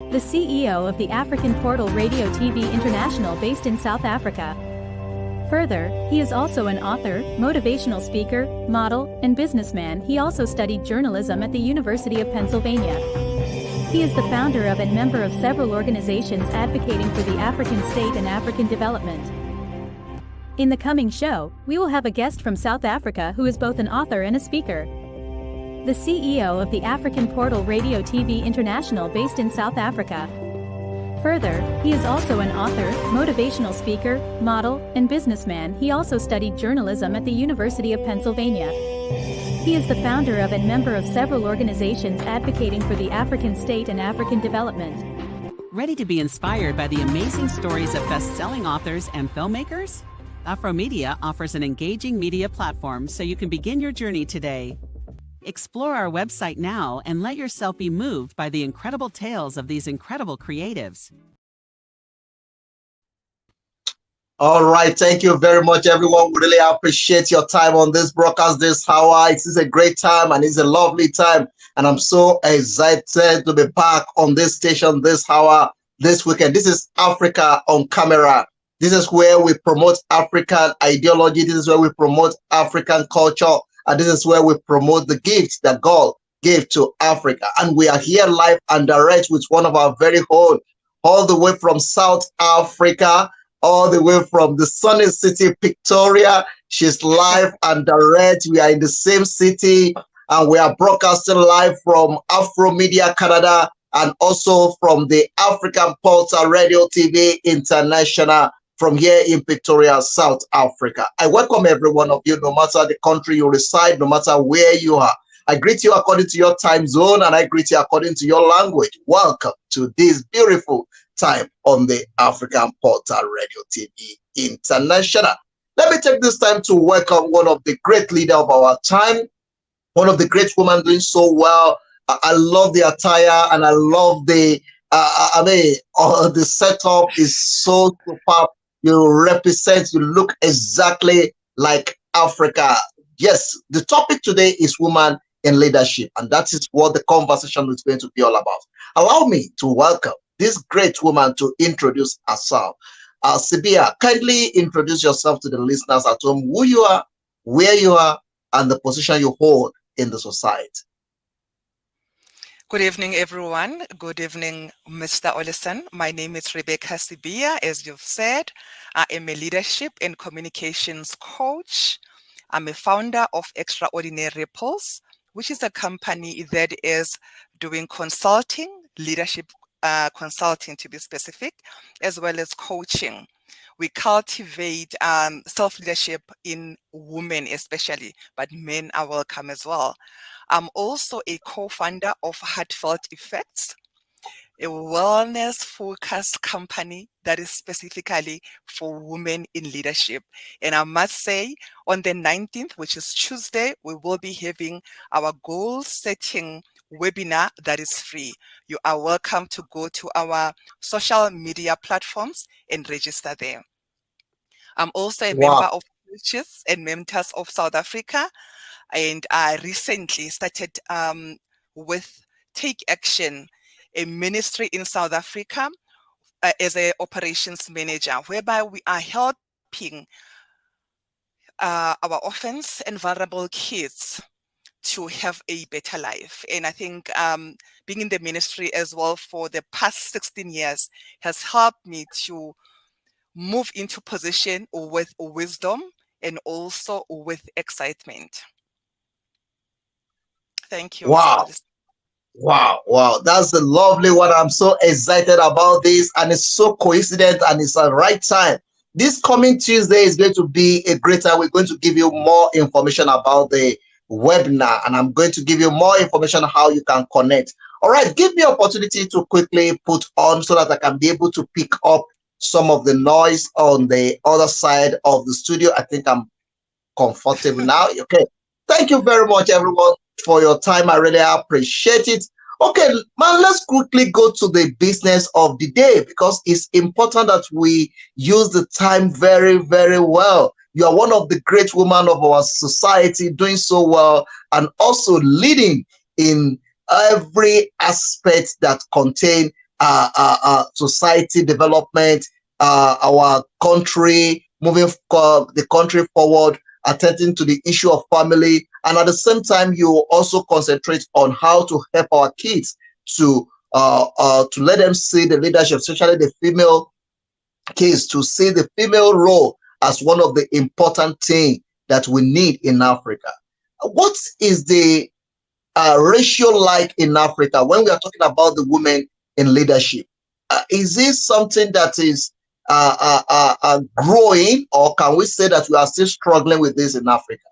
the CEO of the African Portal Radio TV International based in South Africa. Further, he is also an author, motivational speaker, model, and businessman. He also studied journalism at the University of Pennsylvania. He is the founder of and member of several organizations advocating for the African state and African development. In the coming show, we will have a guest from South Africa who is both an author and a speaker. The CEO of the African Portal Radio TV International based in South Africa. Further, he is also an author, motivational speaker, model, and businessman. He also studied journalism at the University of Pennsylvania. He is the founder of and member of several organizations advocating for the African state and African development. Ready to be inspired by the amazing stories of best-selling authors and filmmakers? Afromedia offers an engaging media platform so you can begin your journey today. Explore our website now and let yourself be moved by the incredible tales of these incredible creatives. All right, thank you very much, everyone. We really appreciate your time on this broadcast this hour. It is a great time and it's a lovely time. And I'm so excited to be back on this station this hour, this weekend. This is Africa on Camera. This is where we promote African ideology. This is where we promote African culture. And this is where we promote the gifts that God gave to Africa. And we are here live and direct with one of our very own, all the way from South Africa, all the way from the sunny city, Victoria. She's live and direct. We are in the same city, and we are broadcasting live from Afromedia Canada and also from the African Portal Radio TV International from here in Victoria, South Africa. I welcome every one of you, no matter the country you reside, no matter where you are. I greet you according to your time zone, and I greet you according to your language. Welcome to this beautiful time on the African Portal Radio TV International. Let me take this time to welcome one of the great leaders of our time, one of the great women doing so well. I love the attire and I love the, the setup is so superb. You represent, you look exactly like Africa. Yes, the topic today is women in leadership, and that is what the conversation is going to be all about. Allow me to welcome this great woman to introduce herself. Sibia, kindly introduce yourself to the listeners at home, who you are, where you are, and the position you hold in the society. Good evening, everyone. Good evening, Mr. OLUSAN. My name is Rebecca Sibia. As you've said, I am a leadership and communications coach. I'm a founder of Extraordinary Ripples, which is a company that is doing consulting, leadership consulting to be specific, as well as coaching. We cultivate self-leadership in women especially, but men are welcome as well. I'm also a co-founder of Heartfelt Effects, a wellness-focused company that is specifically for women in leadership. And I must say, on the 19th, which is Tuesday, we will be having our goal-setting webinar that is free. You are welcome to go to our social media platforms and register there. I'm also a member of Coaches and Mentors of South Africa, and I recently started with Take Action, a ministry in South Africa as an operations manager, whereby we are helping our orphans and vulnerable kids to have a better life. And I think being in the ministry as well for the past 16 years has helped me to move into position with wisdom and also with excitement. Thank you. Wow. Wow. That's a lovely one. I'm so excited about this, and it's so coincident and it's the right time. This coming Tuesday is going to be a great time. We're going to give you more information about the webinar, and I'm going to give you more information on how you can connect. All right, give me opportunity to quickly put on so that I can be able to pick up some of the noise on the other side of the studio. I think I'm comfortable now. Okay. Thank you very much, everyone, for your time. I really appreciate it. Okay, man, let's quickly go to the business of the day, because it's important that we use the time very, very well. You are one of the great women of our society, doing so well, and also leading in every aspect that contain society development, our country, moving the country forward, attending to the issue of family, and at the same time, you also concentrate on how to help our kids to let them see the leadership, especially the female kids, to see the female role as one of the important things that we need in Africa. What is the ratio like in Africa when we are talking about the women in leadership? Is this something that is growing, or can we say that we are still struggling with this in Africa?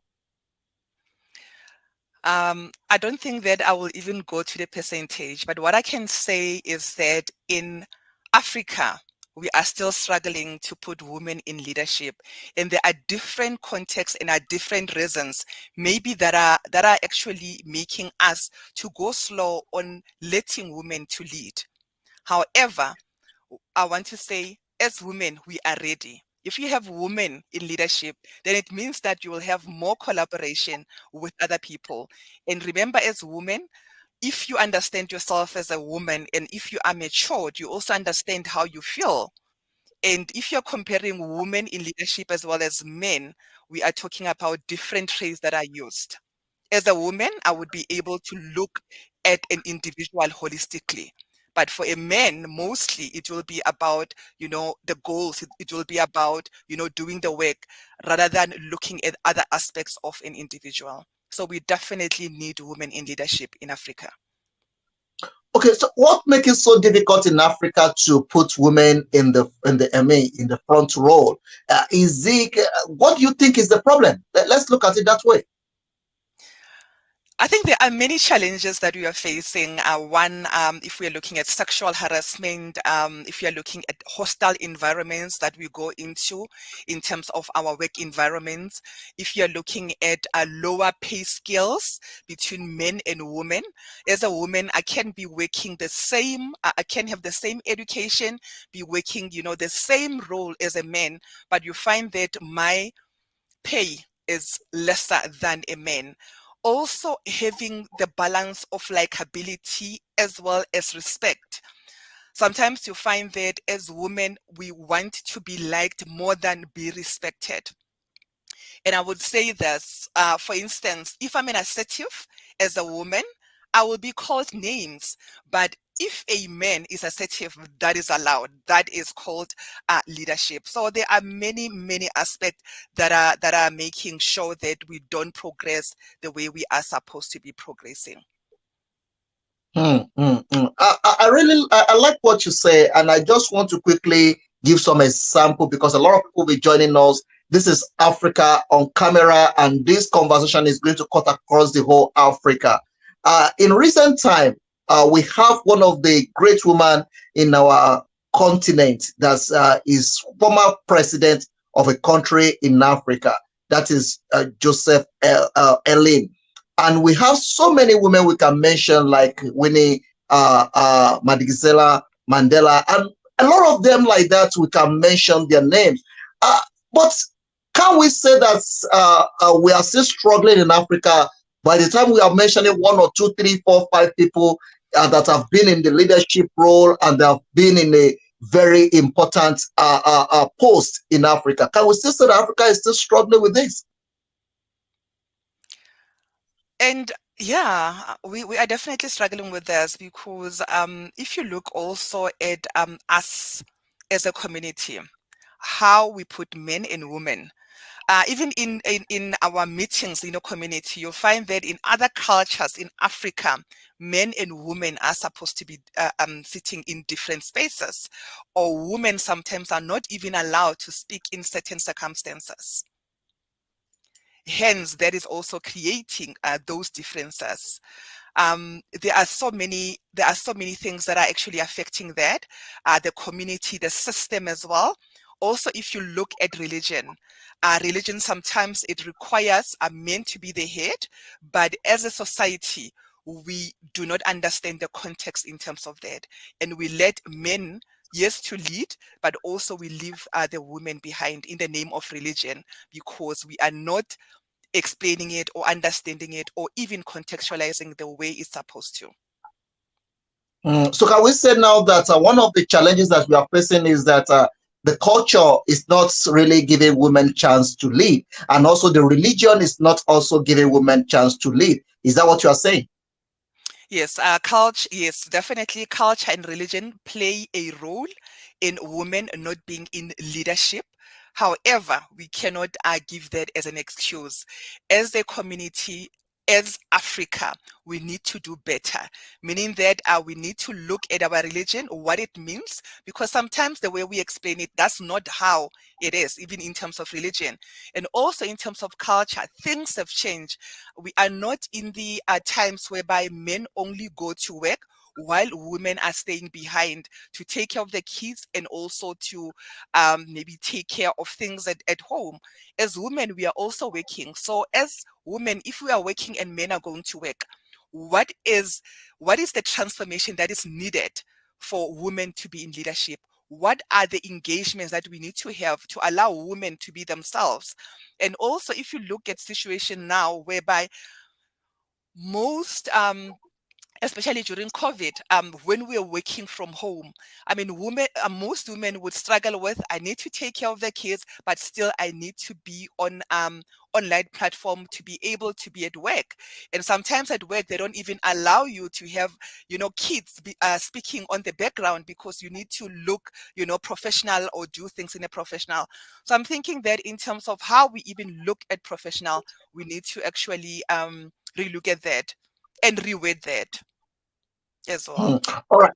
I don't think that I will even go to the percentage, but what I can say is that in Africa, we are still struggling to put women in leadership, and there are different contexts and are different reasons maybe that are actually making us to go slow on letting women to lead. However, I want to say, as women, we are ready. If you have women in leadership, then it means that you will have more collaboration with other people. And remember, as women, if you understand yourself as a woman and if you are matured, you also understand how you feel. And if you're comparing women in leadership as well as men, we are talking about different traits that are used. As a woman, I would be able to look at an individual holistically. But for a man, mostly it will be about, the goals. It will be about, doing the work rather than looking at other aspects of an individual. So we definitely need women in leadership in Africa. Okay, so what makes it so difficult in Africa to put women in the in the front role? What do you think is the problem? Let's look at it that way. I think there are many challenges that we are facing. One, if we are looking at sexual harassment, if we are looking at hostile environments that we go into in terms of our work environments, if you're looking at lower pay scales between men and women, as a woman, I can be working the same, I can have the same education, be working, the same role as a man, but you find that my pay is lesser than a man. Also having the balance of likability as well as respect. Sometimes you find that as women, we want to be liked more than be respected. And I would say this, for instance, if I'm an assertive as a woman, I will be called names. But if a man is assertive, that is allowed. That is called leadership. So there are many, many aspects that are making sure that we don't progress the way we are supposed to be progressing. I like what you say, and I just want to quickly give some example because a lot of people will be joining us. This is Africa on Camera, and this conversation is going to cut across the whole Africa. In recent time, we have one of the great women in our continent that is former president of a country in Africa. That is Joseph Ellen. And we have so many women we can mention, like Winnie Madikizela Mandela, and a lot of them like that. We can mention their names. But can we say that we are still struggling in Africa? By the time we are mentioning 1 or 2, 3, 4, 5 people that have been in the leadership role and have been in a very important post in Africa, can we still say that Africa is still struggling with this? And yeah, we are definitely struggling with this because if you look also at us as a community, how we put men and women, even in our meetings in a community, you'll find that in other cultures in Africa, men and women are supposed to be sitting in different spaces, or women sometimes are not even allowed to speak in certain circumstances. Hence, that is also creating those differences. There are so many things that are actually affecting that, the community, the system as well. Also, if you look at religion, religion sometimes it requires men to be the head, but as a society, we do not understand the context in terms of that, and we let men, yes, to lead, but also we leave the women behind in the name of religion because we are not explaining it or understanding it or even contextualizing the way it's supposed to. So can we say now that one of the challenges that we are facing is that the culture is not really giving women chance to lead, and also the religion is not also giving women chance to lead. Is that what you are saying? Yes, culture, yes, definitely culture and religion play a role in women not being in leadership. However, we cannot give that as an excuse. As a community, as Africa, we need to do better, meaning that we need to look at our religion, what it means, because sometimes the way we explain it, that's not how it is, even in terms of religion. And also in terms of culture, things have changed. We are not in the times whereby men only go to work while women are staying behind to take care of the kids and also to maybe take care of things at home. As women, we are also working. So as women, if we are working and men are going to work, what is the transformation that is needed for women to be in leadership? What are the engagements that we need to have to allow women to be themselves? And also, if you look at situation now whereby most especially during COVID, when we are working from home, I mean, most women would struggle with, I need to take care of the kids, but still I need to be on online platform to be able to be at work. And sometimes at work, they don't even allow you to have, kids speaking on the background because you need to look, professional or do things in a professional. So I'm thinking that in terms of how we even look at professional, we need to actually relook at that and reweight that as Hmm. well. All right.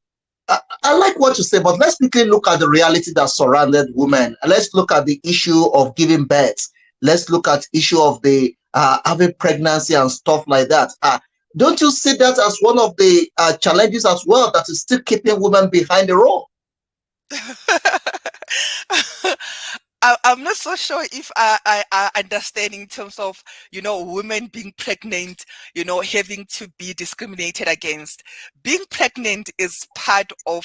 I like what you say, but let's quickly look at the reality that surrounded women. Let's look at the issue of giving birth. Let's look at issue of the having pregnancy and stuff like that. Don't you see that as one of the challenges as well that is still keeping women behind the role? I'm not so sure if I understand in terms of, women being pregnant, having to be discriminated against. Being pregnant is part of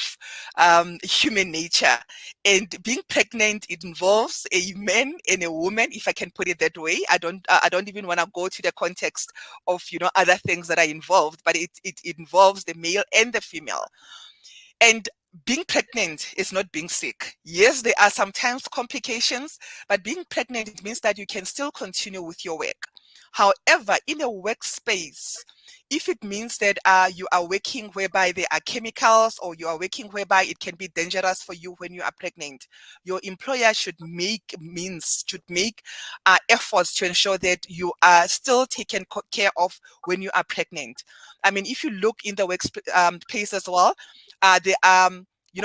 human nature. And being pregnant, it involves a man and a woman, if I can put it that way. I don't even want to go to the context of, other things that are involved, but it involves the male and the female. And being pregnant is not being sick. Yes, there are sometimes complications, but being pregnant, it means that you can still continue with your work. However, in a workspace, if it means that you are working whereby there are chemicals, or you are working whereby it can be dangerous for you when you are pregnant, your employer should make efforts to ensure that you are still taken care of when you are pregnant. I mean, if you look in the workplace as well, there are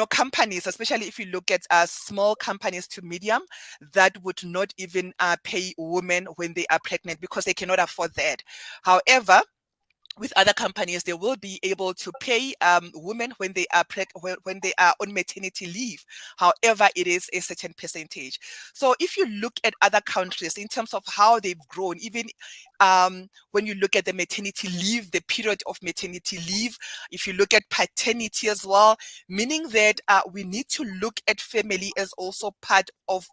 companies, especially if you look at small companies to medium, that would not even pay women when they are pregnant because they cannot afford that. However, with other companies, they will be able to pay women when they are when they are on maternity leave. However, it is a certain percentage. So if you look at other countries in terms of how they've grown, even when you look at the maternity leave, the period of maternity leave, if you look at paternity as well, meaning that we need to look at family as also part of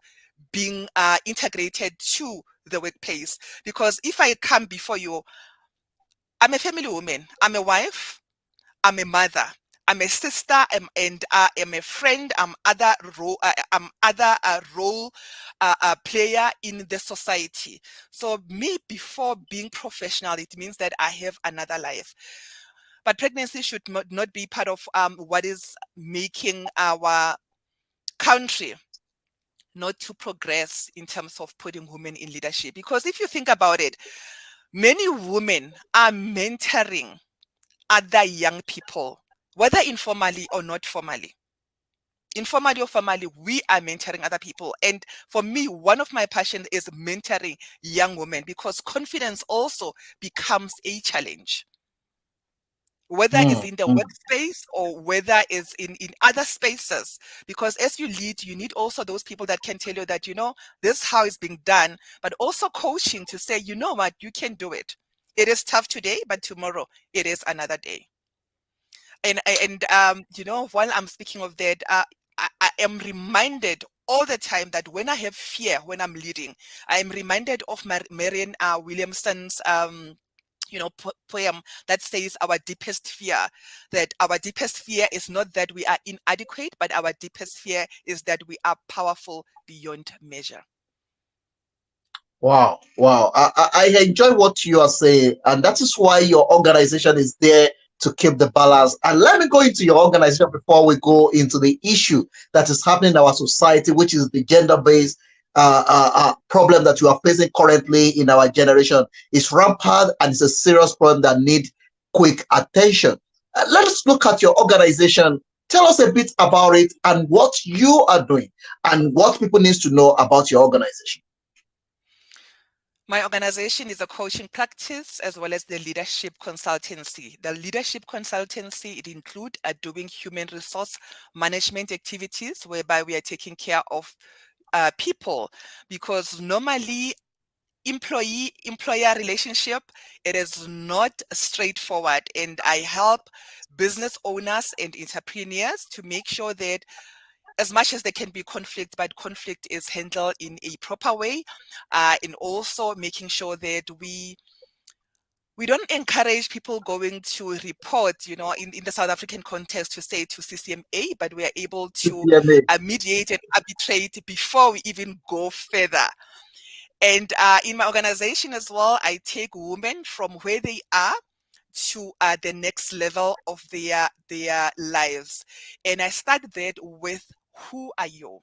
being integrated to the workplace. Because if I come before you, I'm a family woman. I'm a wife. I'm a mother. I'm a sister. And I'm a friend. I'm other role. I'm other role player in the society. So me, before being professional, it means that I have another life. But pregnancy should not be part of what is making our country not to progress in terms of putting women in leadership. Because if you think about it, many women are mentoring other young people, whether informally or not formally. Informally or formally, we are mentoring other people. And for me, one of my passions is mentoring young women, because confidence also becomes a challenge, whether it's Mm, in the mm. workspace or whether it's in other spaces. Because as you lead, you need also those people that can tell you that, this is how it's being done, but also coaching to say, you know what, you can do it. It is tough today, but tomorrow it is another day. And while I'm speaking of that, I am reminded all the time that when I have fear when I'm leading, I am reminded of Marianne Williamson's poem that says our deepest fear, that our deepest fear is not that we are inadequate, but our deepest fear is that we are powerful beyond measure. Wow, wow. I enjoy what you are saying, and that is why your organization is there to keep the balance. And let me go into your organization before we go into the issue that is happening in our society, which is the gender-based problem that you are facing currently in our generation. It's rampant and it's a serious problem that needs quick attention. Let's look at your organization. Tell us a bit about it and what you are doing and what people need to know about your organization. My organization is a coaching practice as well as the leadership consultancy. The leadership consultancy, it includes doing human resource management activities whereby we are taking care of people, because normally employee-employer relationship, it is not straightforward, and I help business owners and entrepreneurs to make sure that as much as there can be conflict, but conflict is handled in a proper way, and also making sure that we don't encourage people going to report, in the South African context, to say to CCMA, but we are able to mediate and arbitrate before we even go further. And in my organization as well, I take women from where they are to the next level of their lives. And I start that with, who are you?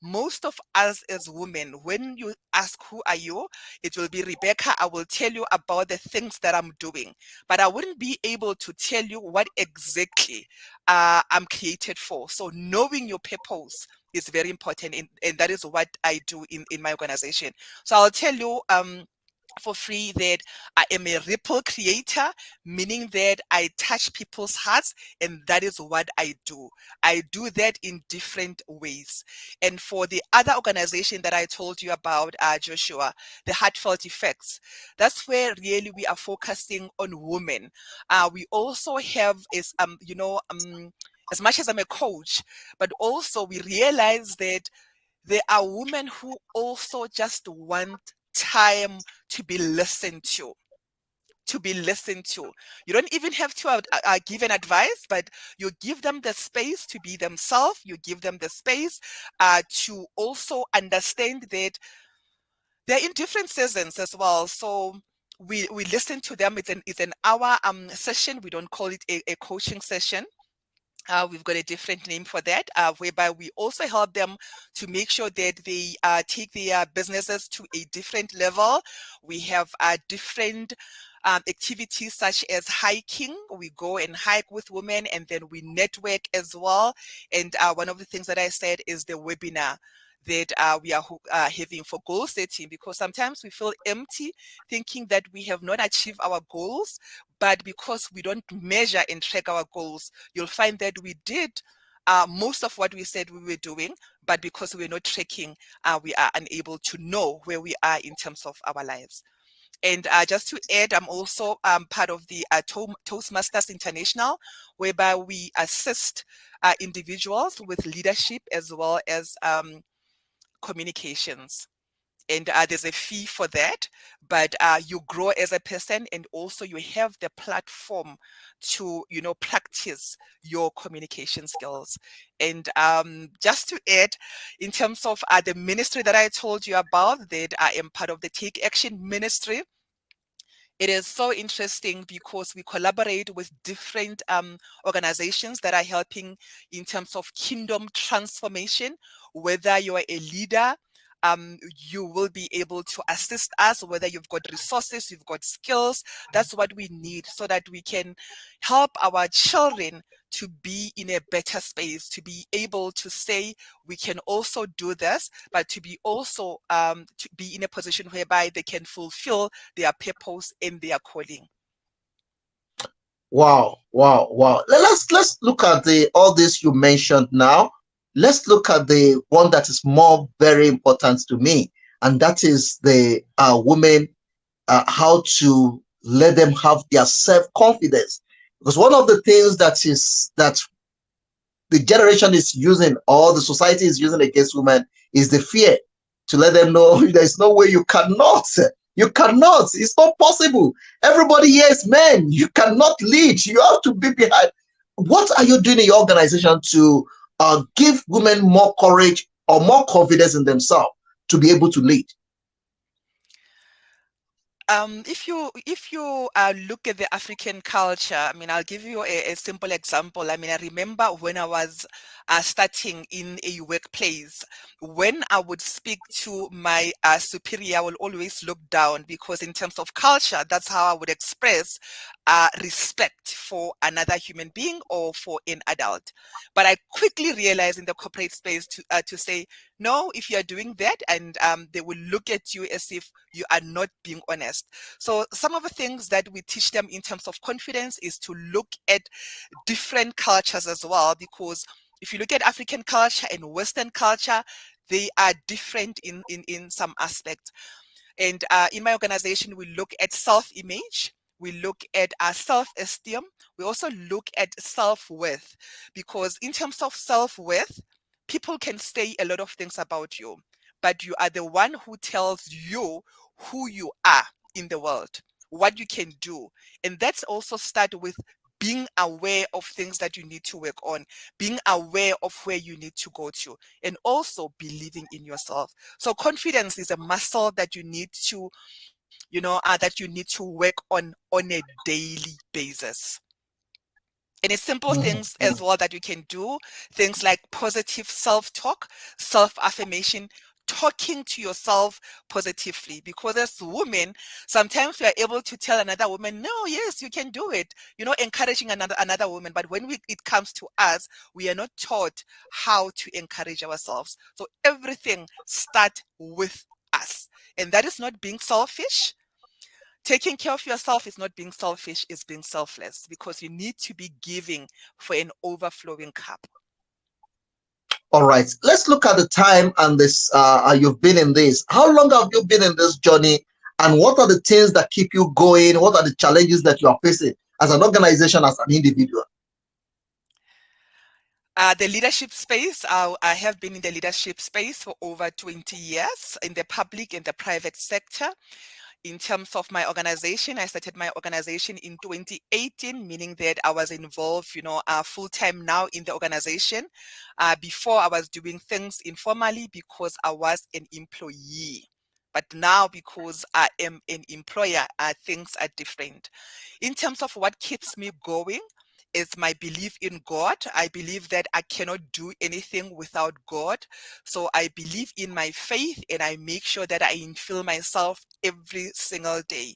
Most of us as women, when you ask who are you, it will be, Rebecca, I will tell you about the things that I'm doing, but I wouldn't be able to tell you what exactly I'm created for. So knowing your purpose is very important, and that is what I do in my organization. So I'll tell you for free that I am a ripple creator, meaning that I touch people's hearts, and that is what I do. I do that in different ways. And for the other organization that I told you about, Joshua, the Heartfelt Effects, that's where really we are focusing on women. We also have as much as I'm a coach, but also we realize that there are women who also just want time to be listened to. You don't even have to give an advice, but you give them the space to be themselves. You give them the space to also understand that they're in different seasons as well. So we listen to them. It's an hour session. We don't call it a coaching session. We've got a different name for that, whereby we also help them to make sure that they take their businesses to a different level. We have different activities such as hiking. We go and hike with women, and then we network as well. And one of the things that I said is the webinar that we are having for goal setting, because sometimes we feel empty thinking that we have not achieved our goals, but because we don't measure and track our goals, you'll find that we did most of what we said we were doing, but because we're not tracking, we are unable to know where we are in terms of our lives. And just to add, I'm also part of the Toastmasters International, whereby we assist individuals with leadership as well as communications. And there's a fee for that, but you grow as a person, and also you have the platform to, practice your communication skills. And just to add, in terms of the ministry that I told you about, that I am part of the Take Action Ministry. It is so interesting because we collaborate with different organizations that are helping in terms of kingdom transformation. Whether you are a leader, you will be able to assist us, whether you've got resources, you've got skills. That's what we need so that we can help our children to be in a better space, to be able to say we can also do this, but to be also to be in a position whereby they can fulfill their purpose and their calling. Wow, wow, wow. Let's look at all this you mentioned now. Let's look at the one that is more very important to me, and that is the women, how to let them have their self-confidence. Because one of the things that the generation is using, or the society is using against women, is the fear, to let them know there's no way you cannot. You cannot. It's not possible. Everybody here is men. You cannot lead. You have to be behind. What are you doing in your organization to give women more courage or more confidence in themselves to be able to lead? If you look at the African culture, I mean, I'll give you a simple example. I mean, I remember when I was starting in a workplace, when I would speak to my superior, I will always look down, because in terms of culture, that's how I would express respect for another human being or for an adult. But I quickly realized in the corporate space to say, no, if you're doing that, and they will look at you as if you are not being honest. So some of the things that we teach them in terms of confidence is to look at different cultures as well, because if you look at African culture and Western culture, they are different in some aspects. And in my organization, we look at self-image, we look at our self-esteem, we also look at self-worth, because in terms of self-worth, people can say a lot of things about you, but you are the one who tells you who you are in the world, what you can do. And that's also start with being aware of things that you need to work on, being aware of where you need to go to, and also believing in yourself. So confidence is a muscle that you need to, work on a daily basis. And it's simple things as well that you can do, things like positive self-talk, self-affirmation, talking to yourself positively, because as women, sometimes we are able to tell another woman, no, yes, you can do it, encouraging another woman. But when it comes to us, we are not taught how to encourage ourselves. So everything starts with us. And that is not being selfish. Taking care of yourself is not being selfish, it's being selfless, because you need to be giving for an overflowing cup. All right, let's look at the time and this. You've been in this. How long have you been in this journey? And what are the things that keep you going? What are the challenges that you are facing as an organization, as an individual? The leadership space, I have been in the leadership space for over 20 years in the public and the private sector. In terms of my organization, I started my organization in 2018, meaning that I was involved, full-time now in the organization. Before, I was doing things informally because I was an employee. But now, because I am an employer, things are different. In terms of what keeps me going, is my belief in God. I believe that I cannot do anything without God. So I believe in my faith, and I make sure that I infill myself every single day.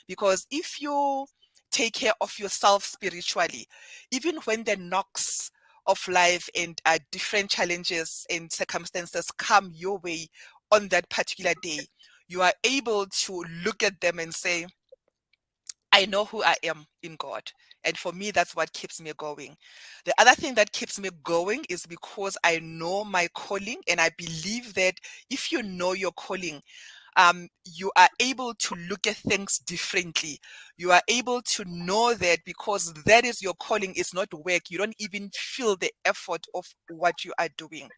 Because if you take care of yourself spiritually, even when the knocks of life and different challenges and circumstances come your way on that particular day, you are able to look at them and say, I know who I am in God. And for me, that's what keeps me going. The other thing that keeps me going is because I know my calling, and I believe that if you know your calling, you are able to look at things differently. You are able to know that because that is your calling, it's not work. You don't even feel the effort of what you are doing.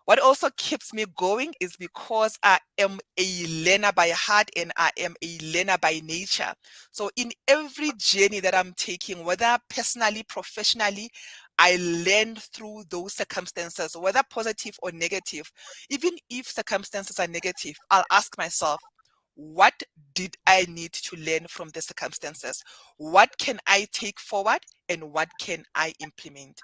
What also keeps me going is because I am a learner by heart and I am a learner by nature. So in every journey that I'm taking, whether personally, professionally, I learn through those circumstances, whether positive or negative. Even if circumstances are negative, I'll ask myself, what did I need to learn from the circumstances? What can I take forward and what can I implement?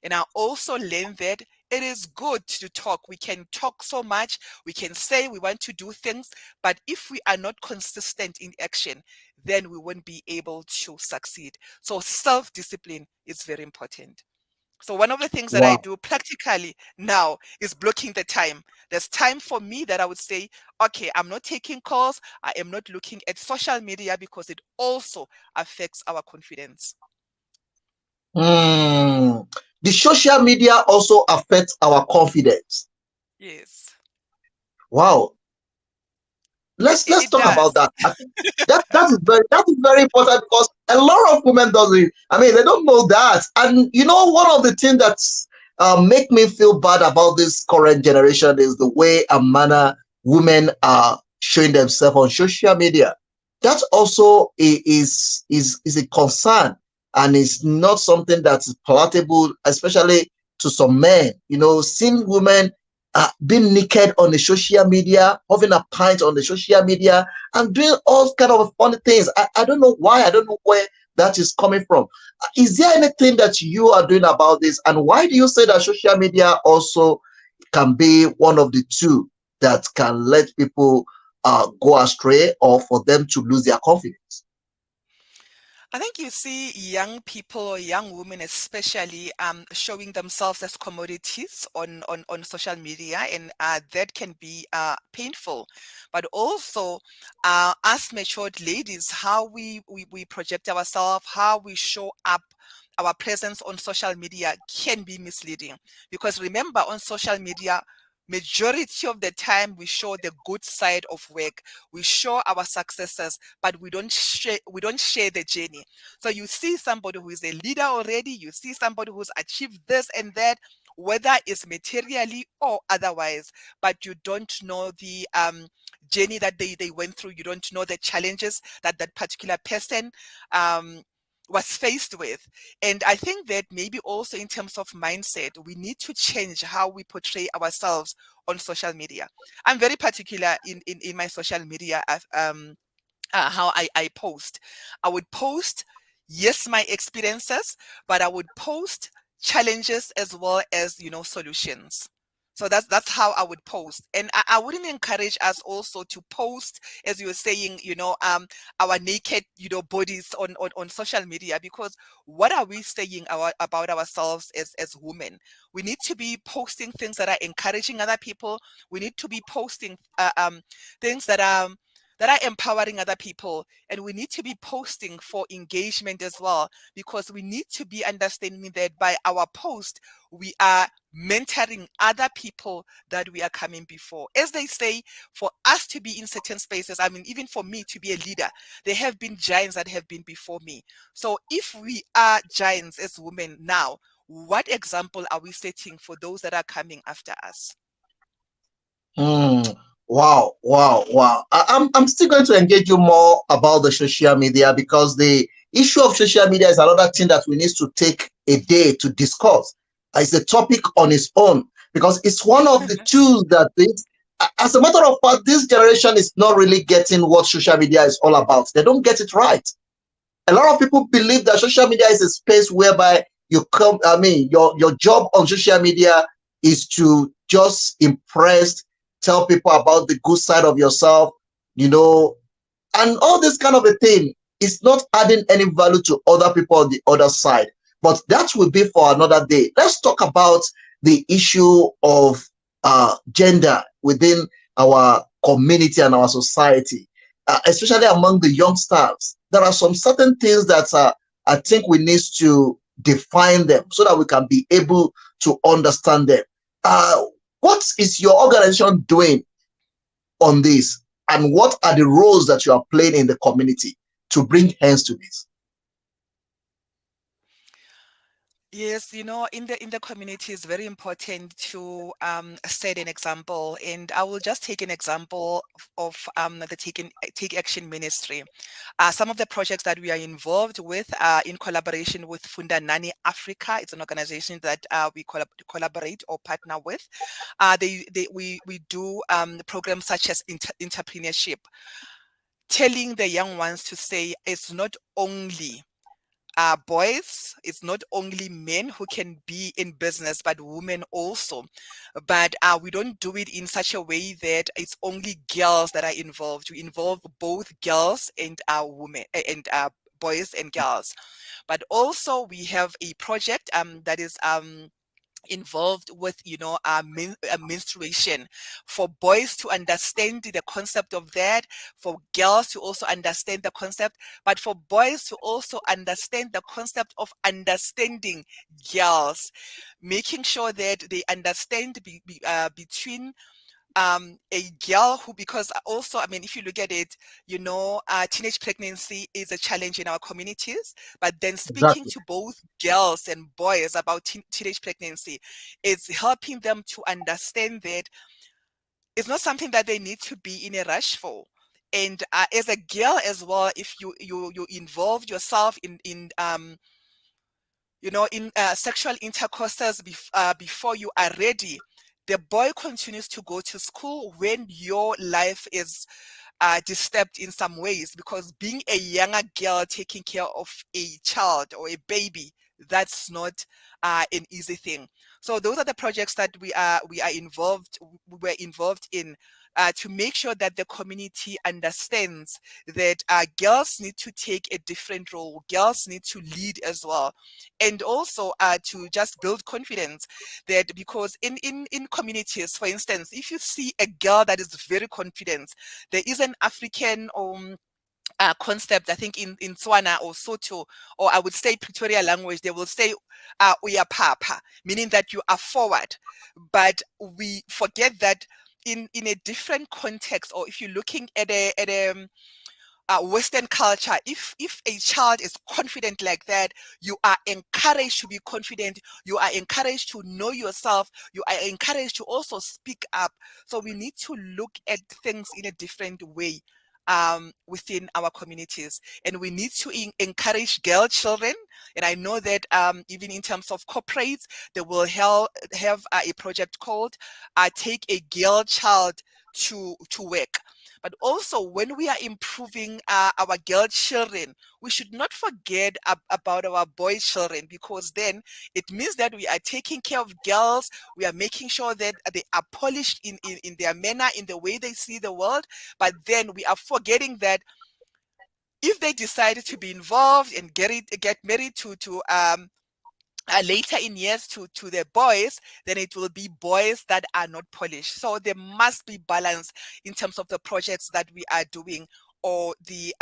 And I also learned that it is good to talk. We can talk so much. We can say we want to do things, but if we are not consistent in action, then we won't be able to succeed. So self-discipline is very important. So one of the things that I do practically now is blocking the time. There's time for me that I would say, okay, I'm not taking calls. I am not looking at social media because it also affects our confidence. The social media also affects our confidence. Yes. Wow. Let's talk about that. That is very important, because a lot of women doesn't. I mean, they don't know that. And one of the things that's make me feel bad about this current generation is the way and manner women are showing themselves on social media. That also is a concern, and it's not something that's palatable, especially to some men. You know, seeing women being naked on the social media, having a pint on the social media, and doing all kind of funny things. I don't know why. I don't know where that is coming from. Is there anything that you are doing about this? And why do you say that social media also can be one of the two that can let people go astray, or for them to lose their confidence? I think you see young people or young women especially showing themselves as commodities on social media, and that can be painful. But also, as matured ladies, how we project ourselves, how we show up, our presence on social media can be misleading. Because remember, on social media, majority of the time we show the good side of work, we show our successes, but we don't share the journey. So you see somebody who is a leader already, you see somebody who's achieved this and that, whether it's materially or otherwise, but you don't know the journey that they went through. You don't know the challenges that that particular person was faced with. And I think that maybe also in terms of mindset, we need to change how we portray ourselves on social media. I'm very particular in my social media how I post. I would post, yes, my experiences, but I would post challenges as well as, solutions. So that's how I would post. And I wouldn't encourage us also to post, as you were saying, our naked, bodies on social media, because what are we saying about ourselves as women? We need to be posting things that are encouraging other people. We need to be posting things that are empowering other people, and we need to be posting for engagement as well, because we need to be understanding that by our post we are mentoring other people that we are coming before. As they say, for us to be in certain spaces, I mean, even for me to be a leader, there have been giants that have been before me. So if we are giants as women now, what example are we setting for those that are coming after us? Wow, wow, wow. I'm still going to engage you more about the social media, because the issue of social media is another thing that we need to take a day to discuss. It's a topic on its own, because it's one of the tools that as a matter of fact, this generation is not really getting what social media is all about. They don't get it right. A lot of people believe that social media is a space whereby you come, your job on social media is to just impress, tell people about the good side of yourself, and all this kind of a thing is not adding any value to other people on the other side. But that will be for another day. Let's talk about the issue of gender within our community and our society, especially among the youngsters. There are some certain things that I think we need to define them so that we can be able to understand them. What is your organization doing on this, and what are the roles that you are playing in the community to bring hands to this? Yes, in the community, it's very important to set an example, and I will just take an example of the Take Action Ministry. Some of the projects that we are involved with in collaboration with Funda Nani Africa. It's an organization that we collaborate or partner with. We do programs such as entrepreneurship, telling the young ones to say it's not only boys, it's not only men who can be in business, but women also. But we don't do it in such a way that it's only girls that are involved. We involve both girls and women and boys and girls. But also we have a project that is involved with menstruation, for boys to understand the concept of that, for girls to also understand the concept, but for boys to also understand the concept of understanding girls, making sure that they understand between a girl who, because also, I mean, if you look at it, teenage pregnancy is a challenge in our communities, but then speaking Exactly. to both girls and boys about teenage pregnancy is helping them to understand that it's not something that they need to be in a rush for. And as a girl as well, if you involve yourself in sexual intercourses before you are ready, the boy continues to go to school when your life is disturbed in some ways, because being a younger girl taking care of a child or a baby, that's not an easy thing. So those are the projects that we're involved in, to make sure that the community understands that girls need to take a different role. Girls need to lead as well, and also to just build confidence. That because in communities, for instance, if you see a girl that is very confident, there is an African concept, I think in Tswana or Soto, or I would say Pretoria language, they will say uya papa, meaning that you are forward. But we forget that in a different context, or if you're looking at a Western culture, if a child is confident like that, you are encouraged to be confident. You are encouraged to know yourself. You are encouraged to also speak up. So we need to look at things in a different way within our communities, and we need to encourage girl children. And I know that even in terms of corporates, they will have a project called Take a Girl Child to Work. But also, when we are improving our girl children, we should not forget about our boy children, because then it means that we are taking care of girls. We are making sure that they are polished in their manner, in the way they see the world. But then we are forgetting that if they decided to be involved and get married to later in years to the boys, then it will be boys that are not polished. So there must be balance in terms of the projects that we are doing, or the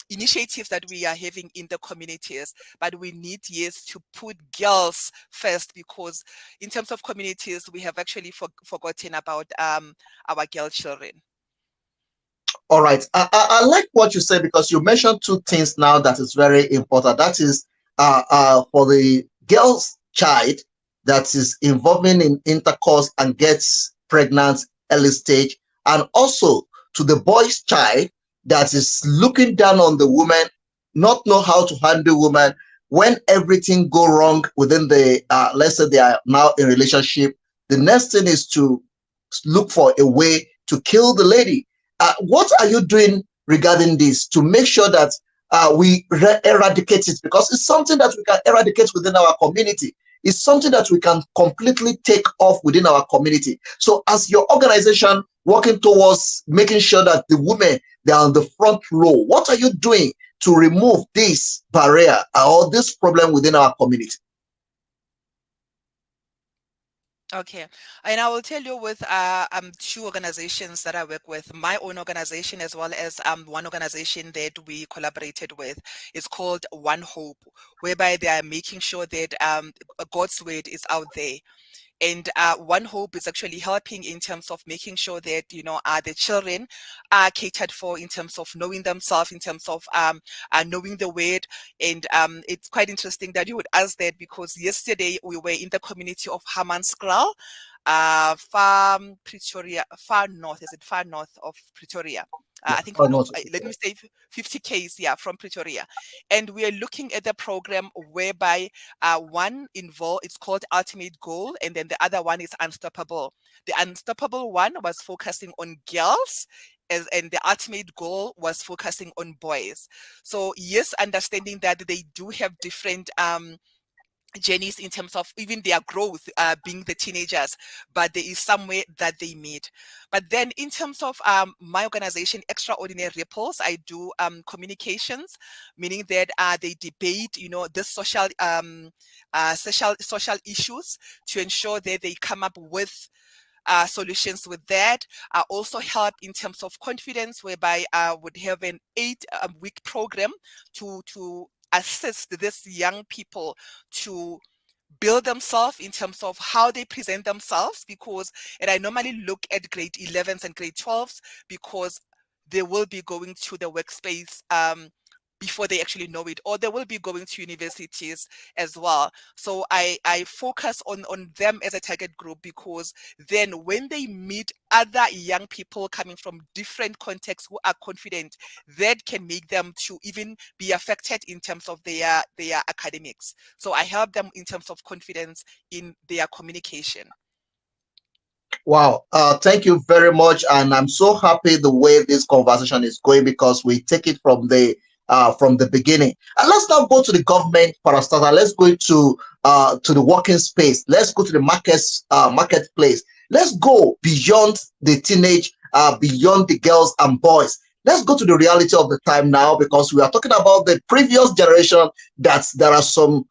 initiatives that we are having in the communities. But we need, yes, to put girls first, because in terms of communities, we have actually forgotten about our girl children. All right. I like what you said, because you mentioned two things now that is very important. That is for the girl's child that is involving in intercourse and gets pregnant early stage, and also to the boy's child that is looking down on the woman, not know how to handle woman when everything go wrong within the let's say they are now in relationship. The next thing is to look for a way to kill the lady. What are you doing regarding this to make sure that we eradicate it? Because it's something that we can eradicate within our community. It's something that we can completely take off within our community. So as your organization working towards making sure that the women, they are on the front row, what are you doing to remove this barrier or this problem within our community? Okay, and I will tell you with two organizations that I work with, my own organization as well as one organization that we collaborated with. It's called One Hope, whereby they are making sure that God's word is out there. And One Hope is actually helping in terms of making sure that, the children are catered for in terms of knowing themselves, in terms of knowing the word. And it's quite interesting that you would ask that, because yesterday we were in the community of Hammanskraal, far north. Is it far north of Pretoria? I think, let me say 50 k's, from Pretoria. And we are looking at the program whereby one involved, it's called Ultimate Goal, and then the other one is Unstoppable. The Unstoppable one was focusing on girls, and the Ultimate Goal was focusing on boys. So yes, understanding that they do have different journeys in terms of even their growth, being the teenagers, but there is somewhere that they meet. But then in terms of my organization, Extraordinary Ripples, I do communications, meaning that they debate, the social issues to ensure that they come up with solutions with that. I also help in terms of confidence, whereby I would have an 8-week program to assist these young people to build themselves in terms of how they present themselves, and I normally look at grade 11s and grade 12s, because they will be going to the workspace before they actually know it, or they will be going to universities as well. So I focus on them as a target group, because then when they meet other young people coming from different contexts who are confident, that can make them to even be affected in terms of their academics. So I help them in terms of confidence in their communication. Wow, thank you very much, and I'm so happy the way this conversation is going, because we take it from the beginning. And let's now go to the government parastatal. Let's go to the working space. Let's go to the marketplace. Let's go beyond the teenage, beyond the girls and boys. Let's go to the reality of the time now, because we are talking about the previous generation. That there are some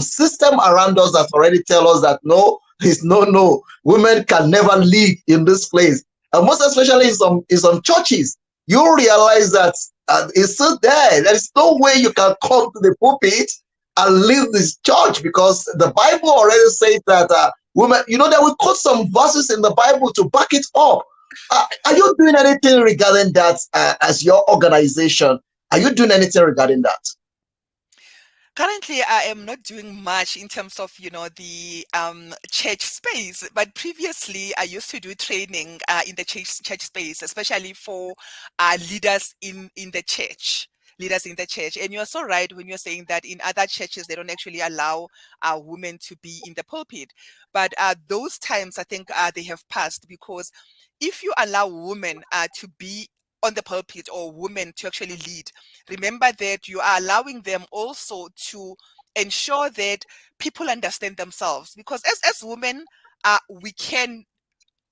system around us that already tell us that no, it's no, women can never lead in this place, and most especially in some churches. You realize that it's still there. There is no way you can come to the pulpit and lead this church, because the Bible already says that women, that we quote some verses in the Bible to back it up. Are you doing anything regarding that as your organization? Are you doing anything regarding that? Currently, I am not doing much in terms of, the church space, but previously I used to do training in the church space, especially for leaders in the church. Leaders in the church. And you're so right when you're saying that in other churches, they don't actually allow women to be in the pulpit. But those times, I think they have passed, because if you allow women to be on the pulpit, or women to actually lead, remember that you are allowing them also to ensure that people understand themselves, because as women, we can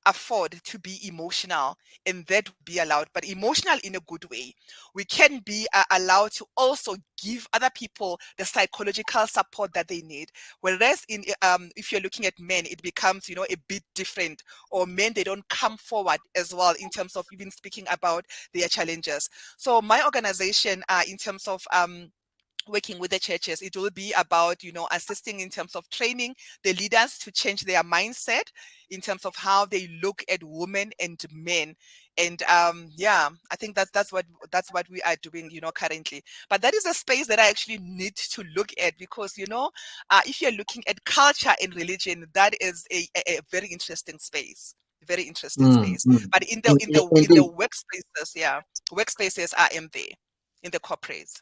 afford to be emotional, and that would be allowed, but emotional in a good way. We can be allowed to also give other people the psychological support that they need. Whereas if you're looking at men, it becomes a bit different, or men, they don't come forward as well in terms of even speaking about their challenges. So my organization, in terms of working with the churches, it will be about assisting in terms of training the leaders to change their mindset in terms of how they look at women and men. And I think that's what we are doing currently. But that is a space that I actually need to look at, because if you're looking at culture and religion, that is a very interesting space. Very interesting space. But in the workspaces, I am there in the corporates.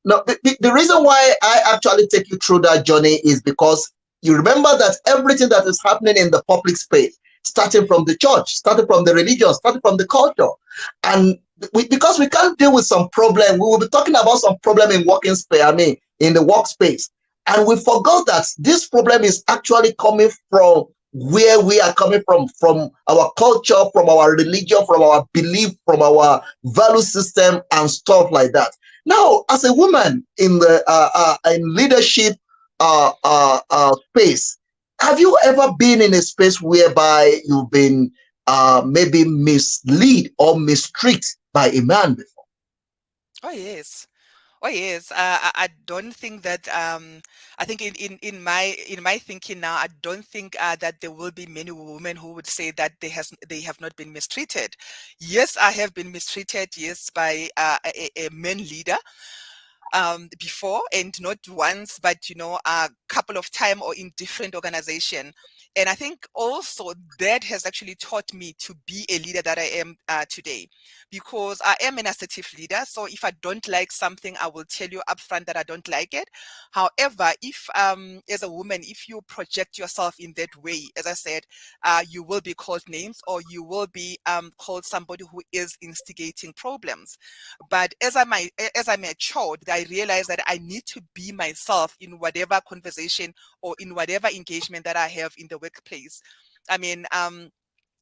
No, the reason why I actually take you through that journey is because you remember that everything that is happening in the public space, starting from the church, starting from the religion, starting from the culture, and because we can't deal with some problem, we will be talking about some problem in working space, in the workspace, and we forgot that this problem is actually coming from where we are coming from our culture, from our religion, from our belief, from our value system and stuff like that. Now, as a woman in the in leadership space, have you ever been in a space whereby you've been maybe misled or mistreated by a man before? Oh yes. Oh yes, I don't think that. I think in my thinking now, I don't think that there will be many women who would say that they have not been mistreated. Yes, I have been mistreated. Yes, by a man leader before, and not once, but a couple of times, or in different organization. And I think also that has actually taught me to be a leader that I am today, because I am an assertive leader. So if I don't like something, I will tell you upfront that I don't like it. However, if as a woman, if you project yourself in that way, as I said, you will be called names, or you will be called somebody who is instigating problems. But as I matured, I realized that I need to be myself in whatever conversation or in whatever engagement that I have in the workplace. I mean,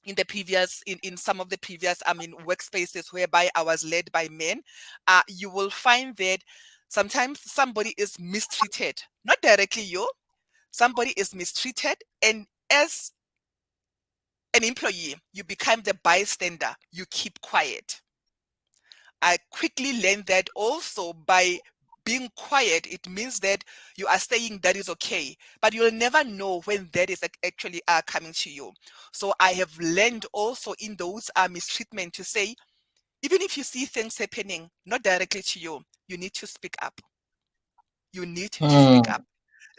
in some of the previous workspaces whereby I was led by men, you will find that sometimes somebody is mistreated, not directly you, somebody is mistreated, and as an employee, you become the bystander, you keep quiet. I quickly learned that also by being quiet, it means that you are saying that is okay, but you'll never know when that is actually coming to you. So I have learned also in those mistreatment to say, even if you see things happening, not directly to you, you need to speak up. You need to speak up.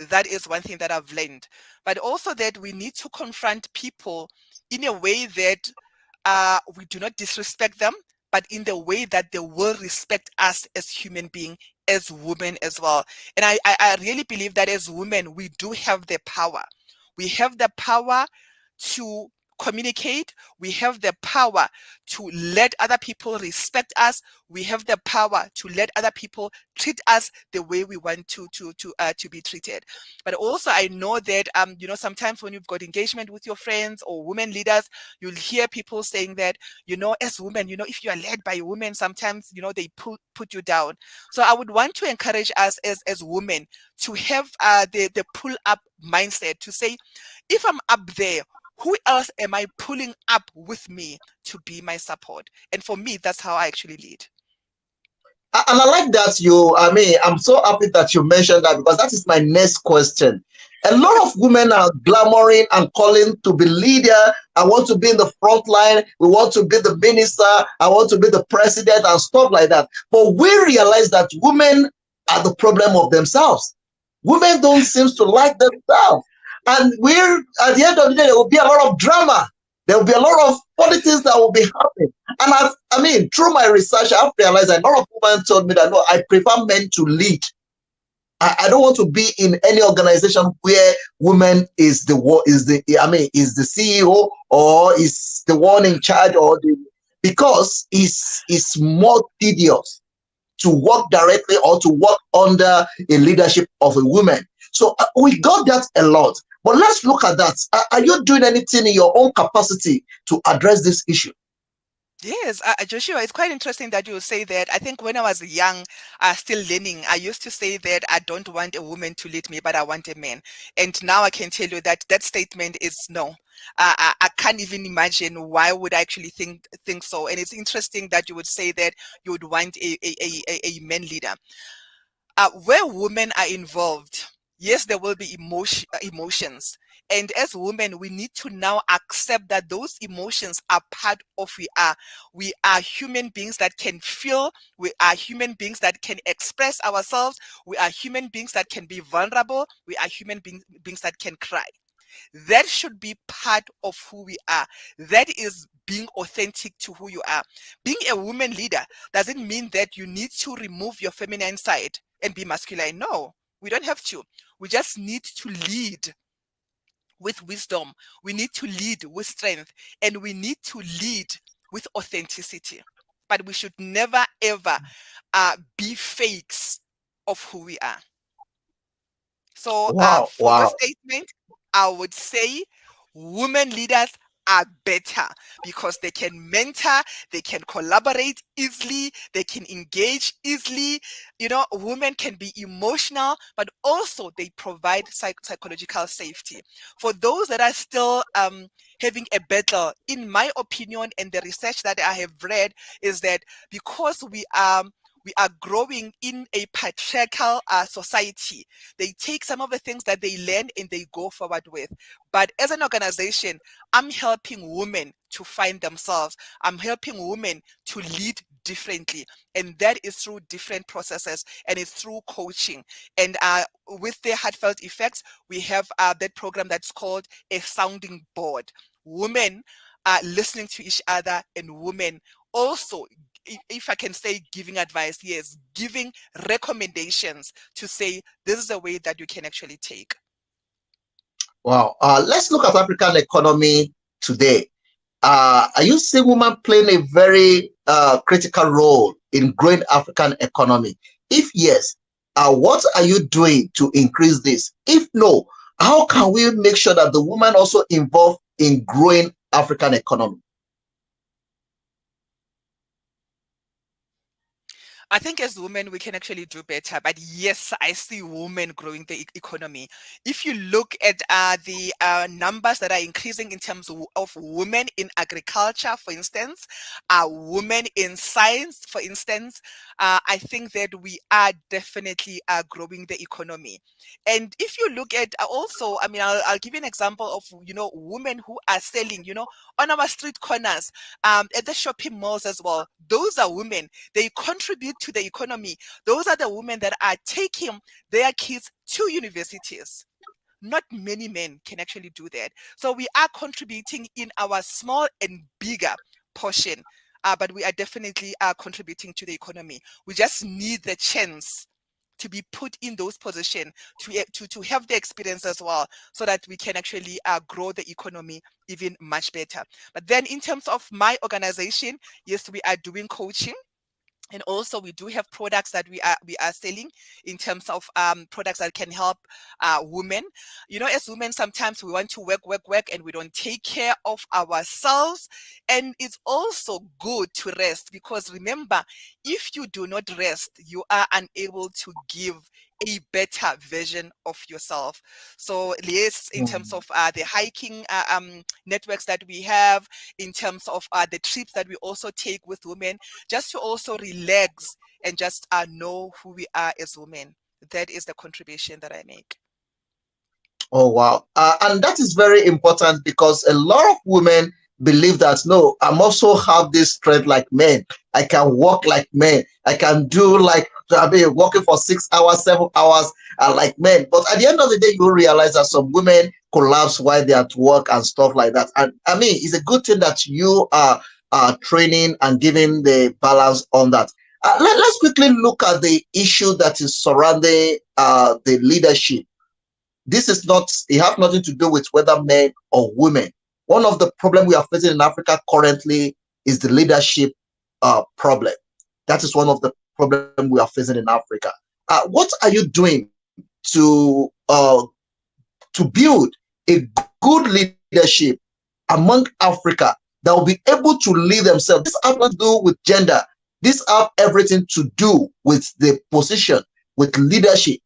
That is one thing that I've learned. But also that we need to confront people in a way that we do not disrespect them, but in the way that they will respect us as human beings, as women as well. And I really believe that as women, we do have the power. We have the power to communicate. We have the power to let other people respect us. We have the power to let other people treat us the way we want to be treated. But also, I know that sometimes when you've got engagement with your friends or women leaders, you'll hear people saying that as women, if you are led by women, sometimes they put you down. So I would want to encourage us as women to have the pull up mindset, to say, if I'm up there, who else am I pulling up with me to be my support? And for me, that's how I actually lead. And I like that I'm so happy that you mentioned that, because that is my next question. A lot of women are clamoring and calling to be leader. I want to be in the front line. We want to be the minister. I want to be the president and stuff like that. But we realize that women are the problem of themselves. Women don't seem to like themselves. And at the end of the day, there will be a lot of drama. There will be a lot of politics that will be happening. And through my research, I've realized that a lot of women told me that, no, I prefer men to lead. I don't want to be in any organization where women is the CEO or is the one in charge, because it's more tedious to work directly or to work under a leadership of a woman. So we got that a lot. But let's look at that. Are you doing anything in your own capacity to address this issue? Yes, Joshua, it's quite interesting that you say that. I think when I was young, still learning, I used to say that I don't want a woman to lead me, but I want a man. And now I can tell you that that statement is no. I can't even imagine why would I actually think so. And it's interesting that you would say that you would want a man leader. Where women are involved, yes, there will be emotions. And as women, we need to now accept that those emotions are part of we are. We are human beings that can feel. We are human beings that can express ourselves. We are human beings that can be vulnerable. We are human beings that can cry. That should be part of who we are. That is being authentic to who you are. Being a woman leader doesn't mean that you need to remove your feminine side and be masculine. No, we don't have to. We just need to lead with wisdom. We need to lead with strength, and we need to lead with authenticity. But we should never ever be fakes of who we are. So for this statement, I would say women leaders are better because they can mentor, they can collaborate easily, they can engage easily. Women can be emotional, but also they provide psychological safety. For those that are still having a battle, in my opinion, and the research that I have read, is that because we are growing in a patriarchal society, they take some of the things that they learn and they go forward with. But as an organization, I'm helping women to find themselves. I'm helping women to lead differently. And that is through different processes, and it's through coaching. And with the Heartfelt Effects, we have that program that's called a sounding board. Women are listening to each other, and women also, if I can say, giving advice, yes, giving recommendations to say, this is a way that you can actually take. Wow. Let's look at African economy today. Are you seeing women playing a very critical role in growing African economy? If yes, what are you doing to increase this? If no, how can we make sure that the women also involved in growing African economy? I think as women, we can actually do better. But yes, I see women growing the economy. If you look at the numbers that are increasing in terms of women in agriculture, for instance, women in science, for instance, I think that we are definitely growing the economy. And if you look at also, I mean, I'll give you an example of, women who are selling, on our street corners, at the shopping malls as well. Those are women. They contribute to the economy. Those are the women that are taking their kids to universities. Not many men can actually do that. So we are contributing in our small and bigger portion, but we are definitely contributing to the economy. We just need the chance to be put in those positions to have the experience as well, so that we can actually grow the economy even much better. But then in terms of my organization, yes, we are doing coaching. And also we do have products that we are selling in terms of products that can help women. As women, sometimes we want to work, and we don't take care of ourselves. And it's also good to rest, because remember, if you do not rest, you are unable to give a better version of yourself. So yes, in terms of the hiking networks that we have, in terms of the trips that we also take with women, just to also relax and just know who we are as women. That is the contribution that I make. Oh, wow. And that is very important, because a lot of women believe that, no, I'm also have this strength like men. I can walk like men. I can do like, I mean, working for 6 hours, 7 hours like men. But at the end of the day, you realize that some women collapse while they're at work and stuff like that. And I mean, it's a good thing that you are training and giving the balance on that. Let's quickly look at the issue that is surrounding the leadership. This is not, it has nothing to do with whether men or women. One of the problems we are facing in Africa currently is the leadership problem. That is one of the problems we are facing in Africa. What are you doing to build a good leadership among Africa that will be able to lead themselves? This has nothing to do with gender. This has everything to do with the position, with leadership,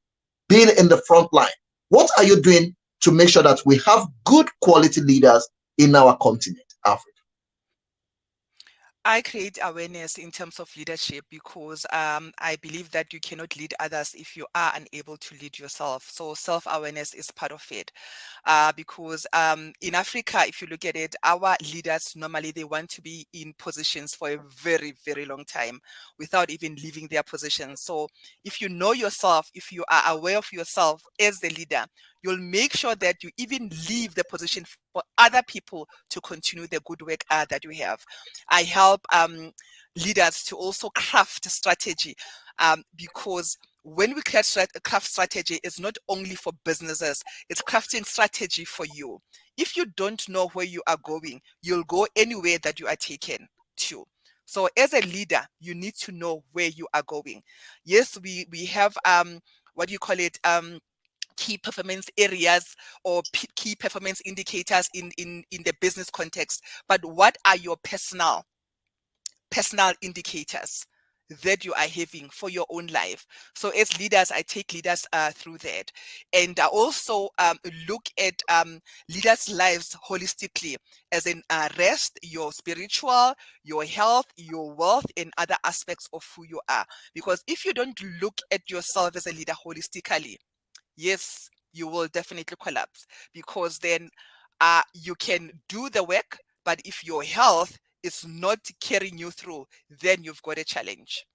being in the front line. What are you doing to make sure that we have good quality leaders in our continent, Africa? I create awareness in terms of leadership, because I believe that you cannot lead others if you are unable to lead yourself. So self-awareness is part of it. Because in Africa, if you look at it, our leaders, normally they want to be in positions for a very, very long time without even leaving their positions. So if you know yourself, if you are aware of yourself as the leader, you'll make sure that you even leave the position for other people to continue the good work that you have. I help leaders to also craft strategy, because when we craft strategy, it's not only for businesses, it's crafting strategy for you. If you don't know where you are going, you'll go anywhere that you are taken to. So as a leader, you need to know where you are going. Yes, we have what do you call it? Key performance areas or key performance indicators in the business context. But what are your personal indicators that you are having for your own life? So as leaders, I take leaders through that. And I also look at leaders' lives holistically, as in rest, your spiritual, your health, your wealth, and other aspects of who you are. Because if you don't look at yourself as a leader holistically, yes, you will definitely collapse, because then you can do the work, but if your health is not carrying you through, then you've got a challenge.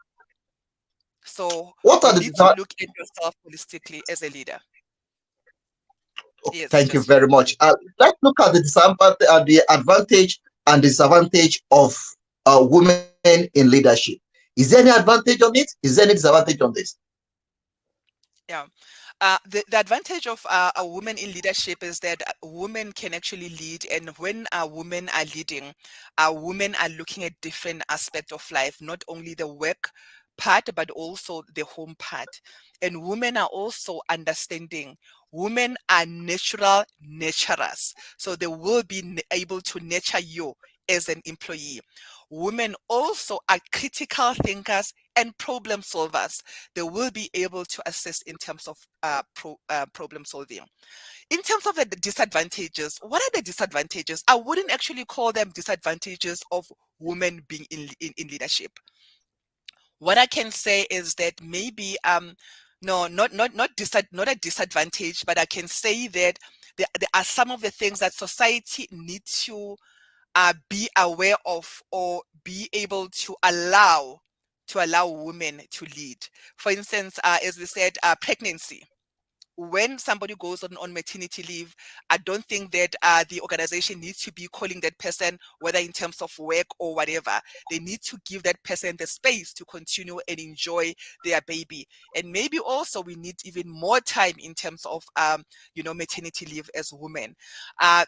So What you are need to the look at yourself holistically as a leader. Yes, Thank you just you. very much. Let's look at the advantage and disadvantage of women in leadership. Is there any advantage on it? Is there any disadvantage on this? Yeah. The advantage of a woman in leadership is that women can actually lead, and when women are leading, women are looking at different aspects of life, not only the work part, but also the home part. And women are also understanding. Women are natural nurturers, so they will be able to nurture you as an employee. Women also are critical thinkers and problem solvers, they will be able to assist in terms of problem solving. In terms of the disadvantages, what are the disadvantages? I wouldn't actually call them disadvantages of women being in leadership. What I can say is that maybe no, not a disadvantage, but I can say that there are some of the things that society needs to be aware of or be able to allow women to lead. For instance, as we said, pregnancy. When somebody goes on maternity leave, I don't think that the organization needs to be calling that person, whether in terms of work or whatever. They need to give that person the space to continue and enjoy their baby. And maybe also we need even more time in terms of, maternity leave as women.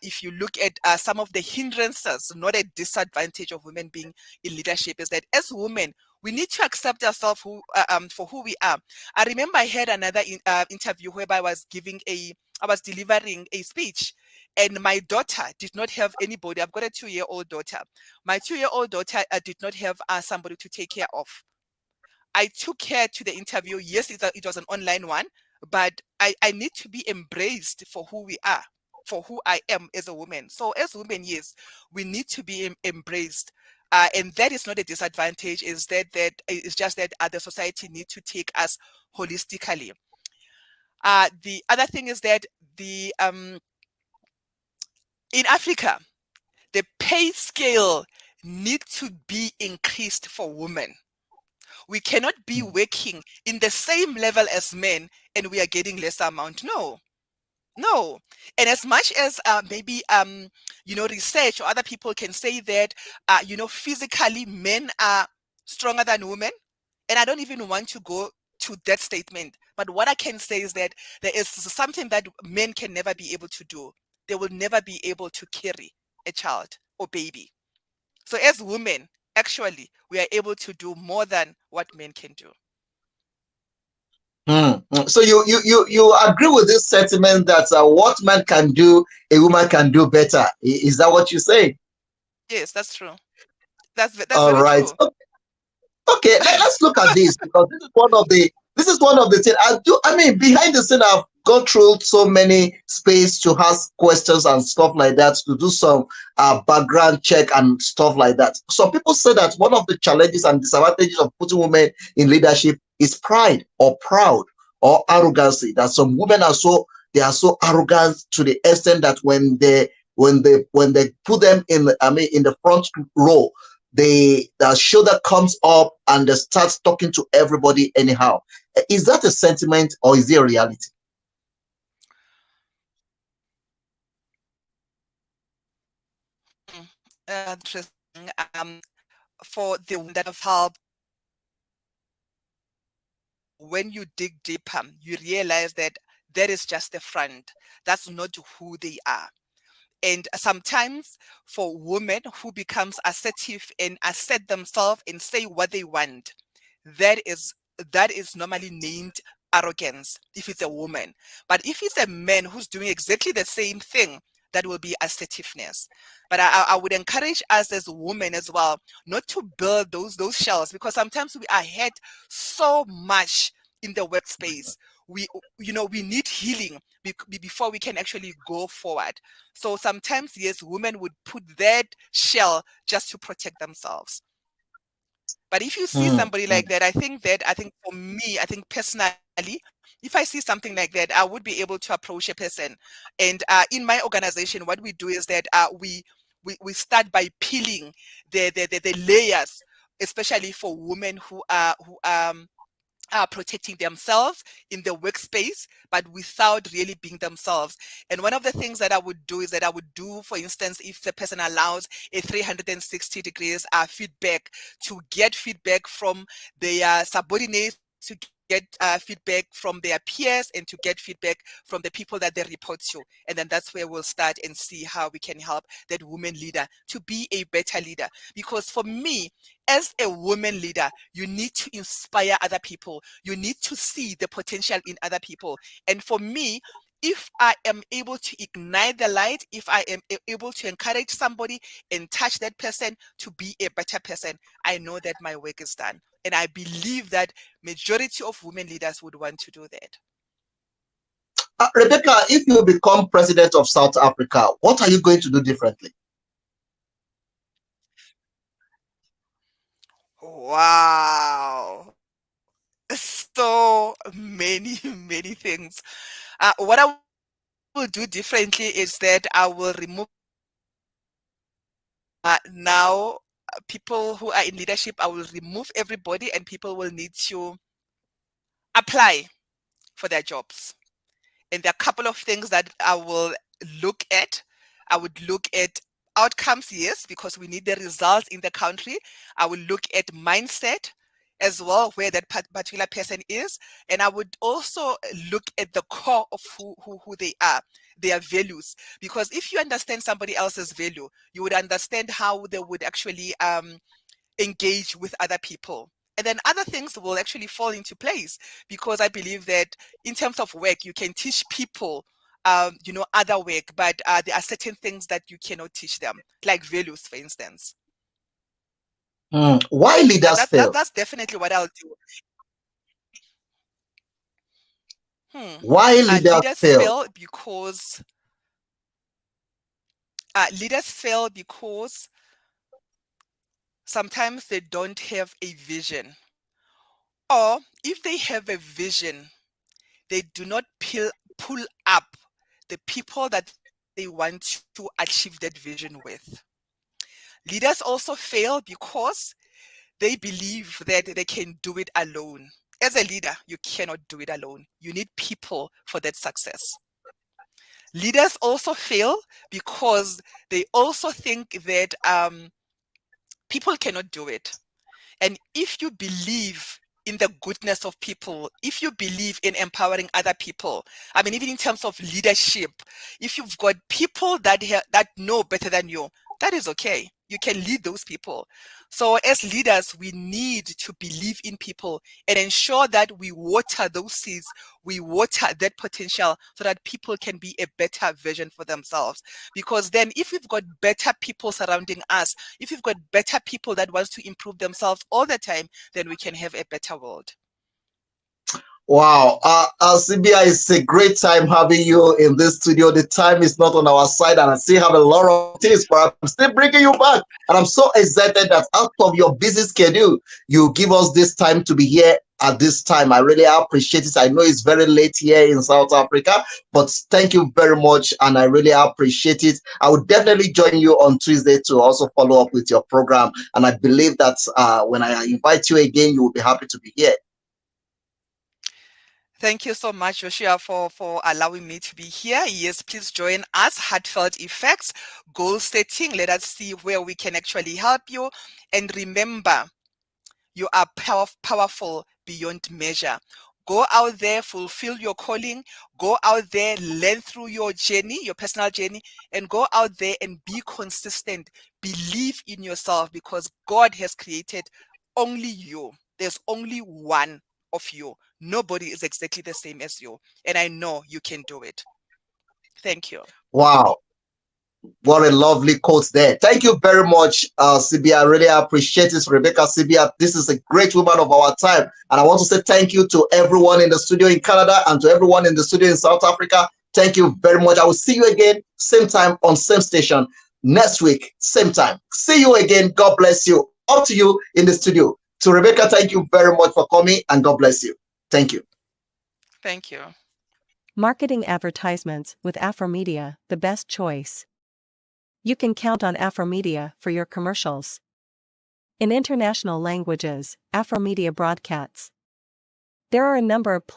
If you look at some of the hindrances, not a disadvantage of women being in leadership, is that as women, we need to accept ourselves for who we are. I remember I had another interview whereby I was delivering a speech, and my daughter did not have anybody. I've got a 2-year-old daughter. My 2-year-old daughter did not have somebody to take care of. I took her to the interview. Yes, it was an online one, but I need to be embraced for who we are, for who I am as a woman. So as women, yes, we need to be embraced. And that is not a disadvantage, is that it's just that the society needs to take us holistically. The other thing is that in Africa, the pay scale needs to be increased for women. We cannot be working in the same level as men and we are getting lesser amount. No. And as much as maybe research or other people can say that physically men are stronger than women, and I don't even want to go to that statement, but what I can say is that there is something that men can never be able to do. They will never be able to carry a child or baby. So as women, actually, we are able to do more than what men can do. So you agree with this sentiment that what man can do, a woman can do better. Is that what you say? Yes, that's true. That's All very right. true. Okay, let's look at this, because this is one of the things I mean, behind the scene, I've gone through so many space to ask questions and stuff like that, to do some background check and stuff like that. So people say that one of the challenges and disadvantages of putting women in leadership is pride or proud or arrogancy. That some women are so arrogant to the extent that when they put them in the front row, the shoulder comes up and they start talking to everybody anyhow. Is that a sentiment or is it a reality? Interesting. For the one that have helped, when you dig deeper, you realize that is just the front. That's not who they are. And sometimes for women who becomes assertive and assert themselves and say what they want, that is normally named arrogance if it's a woman. But if it's a man who's doing exactly the same thing, that will be assertiveness. But I would encourage us as women as well not to build those shells, because sometimes we are hurt so much in the workspace. We need healing before we can actually go forward. So sometimes, yes, women would put that shell just to protect themselves. But if you see somebody like that, I think for me, I think personally, if I see something like that, I would be able to approach a person. And in my organization, what we do is that we start by peeling the layers, especially for women who are protecting themselves in the workspace, but without really being themselves. And one of the things that I would do is that I would do, for instance, if the person allows a 360 degrees feedback, to get feedback from their subordinates, to get feedback from their peers, and to get feedback from the people that they report to. And then that's where we'll start and see how we can help that woman leader to be a better leader. Because for me, as a woman leader, you need to inspire other people. You need to see the potential in other people. And for me, if I am able to ignite the light, if I am able to encourage somebody and touch that person to be a better person, I know that my work is done. And I believe that majority of women leaders would want to do that. Rebecca, if you become president of South Africa, what are you going to do differently? Wow. So many, many things. What I will do differently is that I will remove now people who are in leadership. I will remove everybody, and people will need to apply for their jobs. And there are a couple of things that I will look at. I would look at outcomes, yes, because we need the results in the country. I will look at mindset as well, where that particular person is. And I would also look at the core of who they are, their values. Because if you understand somebody else's value, you would understand how they would actually engage with other people. And then other things will actually fall into place, because I believe that in terms of work, you can teach people, other work, but there are certain things that you cannot teach them, like values, for instance. Why leaders fail? That's definitely what I'll do. Why leaders fail? Leaders fail because sometimes they don't have a vision. Or if they have a vision, they do not pull up the people that they want to achieve that vision with. Leaders also fail because they believe that they can do it alone. As a leader, you cannot do it alone. You need people for that success. Leaders also fail because they also think that people cannot do it. And if you believe in the goodness of people, if you believe in empowering other people, I mean, even in terms of leadership, if you've got people that know better than you, that is okay. You can lead those people. So as leaders, we need to believe in people and ensure that we water those seeds, we water that potential so that people can be a better version for themselves. Because then if we've got better people surrounding us, if we've got better people that wants to improve themselves all the time, then we can have a better world. Wow, Sibia, it's a great time having you in this studio. The time is not on our side, and I still have a lot of things, but I'm still bringing you back. And I'm so excited that out of your busy schedule, you give us this time to be here at this time. I really appreciate it. I know it's very late here in South Africa, but thank you very much, and I really appreciate it. I will definitely join you on Tuesday to also follow up with your program, and I believe that when I invite you again, you will be happy to be here. Thank you so much, Joshua, for allowing me to be here. Yes, please join us. Heartfelt Effects, goal setting. Let us see where we can actually help you. And remember, you are powerful beyond measure. Go out there, fulfill your calling. Go out there, learn through your journey, your personal journey, and go out there and be consistent. Believe in yourself, because God has created only you. There's only one of you. Nobody is exactly the same as you. And I know you can do it. Thank you. Wow. What a lovely quote there. Thank you very much, Sibia. I really appreciate this, Rebecca Sibia. This is a great woman of our time. And I want to say thank you to everyone in the studio in Canada and to everyone in the studio in South Africa. Thank you very much. I will see you again, same time on same station next week, same time. See you again. God bless you. Up to you in the studio. To Rebecca, thank you very much for coming, and God bless you. Thank you. Thank you. Marketing advertisements with Afromedia, the best choice. You can count on Afromedia for your commercials. In international languages, Afromedia broadcasts. There are a number of platforms